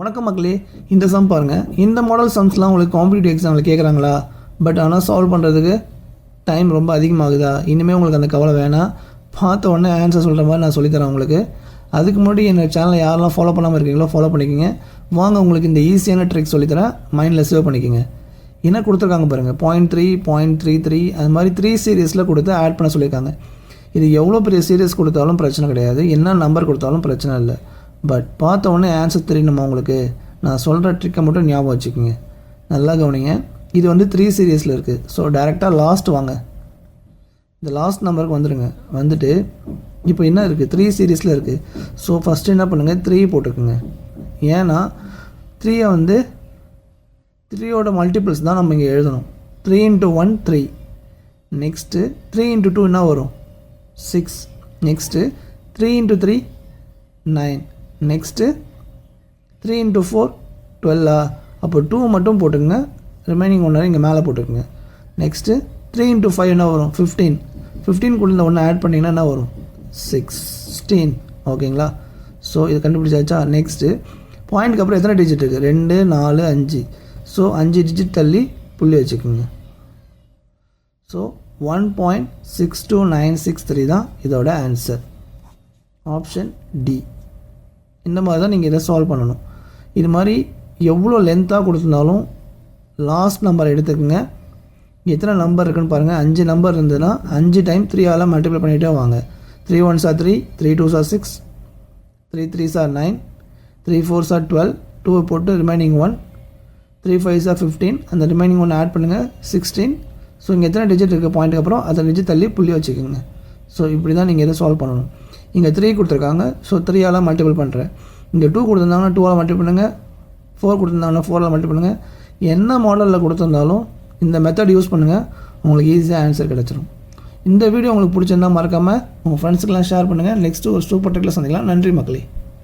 வணக்கம் மக்களே, இந்த சம் பாருங்கள். இந்த மாடல் சம்ஸ்லாம் உங்களுக்கு காம்படிட்டிவ் எக்ஸாமில் கேட்குறாங்களா? பட் ஆனால் சால்வ் பண்ணுறதுக்கு டைம் ரொம்ப அதிகமாகுதா? இனிமேல் உங்களுக்கு அந்த கவலை வேணாம். பார்த்த உடனே ஆன்சர் சொல்கிற மாதிரி நான் சொல்லித்தரேன் உங்களுக்கு. அதுக்கு முன்னாடி என்னோட சேனலை யாரெல்லாம் ஃபாலோ பண்ணாமல் இருக்கீங்களோ ஃபாலோ பண்ணிக்கோங்க. வாங்க உங்களுக்கு இந்த ஈஸியான ட்ரிக் சொல்லித்தரேன். மைண்டில் சேவ் பண்ணிக்கோங்க. என்ன கொடுத்துருக்காங்க பாருங்கள், 0.3, 0.33 அது மாதிரி 3 சீரீஸில் கொடுத்து ஆட் பண்ண சொல்லியிருக்காங்க. இது எவ்வளோ பெரிய சீரீஸ் கொடுத்தாலும் பிரச்சனை கிடையாது, என்ன நம்பர் கொடுத்தாலும் பிரச்சனை இல்லை. பட் பார்த்த உடனே ஆன்சர் தெரியணுமா உங்களுக்கு? நான் சொல்கிற ட்ரிக்கை மட்டும் ஞாபகம் வச்சுக்கோங்க. நல்லா கவனிங்க. இது வந்து 3 சீரீஸில் இருக்குது. ஸோ டைரெக்டாக லாஸ்ட் வாங்க, இந்த லாஸ்ட் நம்பருக்கு வந்துடுங்க. வந்துட்டு இப்போ என்ன இருக்குது, 3 சீரீஸில் இருக்குது. ஸோ ஃபஸ்ட்டு என்ன பண்ணுங்கள், 3 போட்டுக்குங்க. ஏன்னா 3 வந்து 3யோட மல்டிபிள்ஸ் தான் நம்ம இங்கே எழுதணும். 3 × 1 3. நெக்ஸ்ட்டு 3 × 2 என்ன வரும், 6. நெக்ஸ்ட்டு 3 × 3 9. நெக்ஸ்ட்டு 3 × 4 12. அப்போ 2 மட்டும் போட்டுக்குங்க, ரிமைனிங் 1 இங்கே மேலே போட்டுக்குங்க. நெக்ஸ்ட்டு 3 × 5 என்ன வரும், 15. 15 கூட இந்த 1 ஆட் பண்ணிங்கன்னா என்ன வரும், 16. ஓகேங்களா? ஸோ இது கண்டுபிடிச்சாச்சா? நெக்ஸ்ட்டு பாயிண்ட்டுக்கு அப்புறம் எத்தனை டிஜிட் இருக்குது, 2 4 5. ஸோ 5 டிஜிட் தள்ளி புள்ளி வச்சுக்கோங்க. ஸோ 1.62963 தான் இதோட ஆன்சர். Option D. இந்த மாதிரி தான் நீங்கள் இதை சால்வ் பண்ணணும். இது மாதிரி எவ்வளோ லென்த்தாக கொடுத்துருந்தாலும் லாஸ்ட் நம்பர் எடுத்துக்கோங்க. எத்தனை நம்பர் இருக்குன்னு பாருங்கள். 5 நம்பர் இருந்ததுன்னா 5 டைம் 3ஆல் மல்டிப்ளை பண்ணிகிட்டே வாங்க. 3 1s are 3, 3 2s are 6, 3 3s are 9, 3 4s are 12. 2 போட்டு ரிமைனிங் 1, 3 5s are 15. அந்த ரிமைனிங் 1 ஆட் பண்ணுங்கள், 16. ஸோ இங்கே எத்தனை டிஜிட் இருக்குது பாயிண்ட்டுக்கு அப்புறம் அதை டிஜிட் தள்ளி புள்ளி வச்சுக்கோங்க. ஸோ இப்படி தான் நீங்கள் இதை சால்வ் பண்ணணும். இங்கே 3 கொடுத்துருக்காங்க, ஸோ 3ஆல் மல்டிபிள் பண்ணுறேன். இங்கே 2 கொடுத்துருந்தாங்கன்னா 2ஆல் மல்டிபிள் பண்ணுங்கள், 4 கொடுத்துருந்தாங்கன்னா 4ஆல் மல்டிபிள் பண்ணுங்கள். என்ன மாடலில் கொடுத்துருந்தாலும் இந்த மெத்தட் யூஸ் பண்ணுங்கள், உங்களுக்கு ஈஸியாக ஆன்சர் கிடச்சிடும். இந்த வீடியோ உங்களுக்கு பிடிச்சிருந்தால் மறக்காமல் உங்கள் ஃப்ரெண்ட்ஸுக்கெல்லாம் ஷேர் பண்ணுங்கள். நெக்ஸ்ட்டு ஒரு சூப்பர் ட்ரிக்கில் சந்திக்கலாம். நன்றி மக்களே.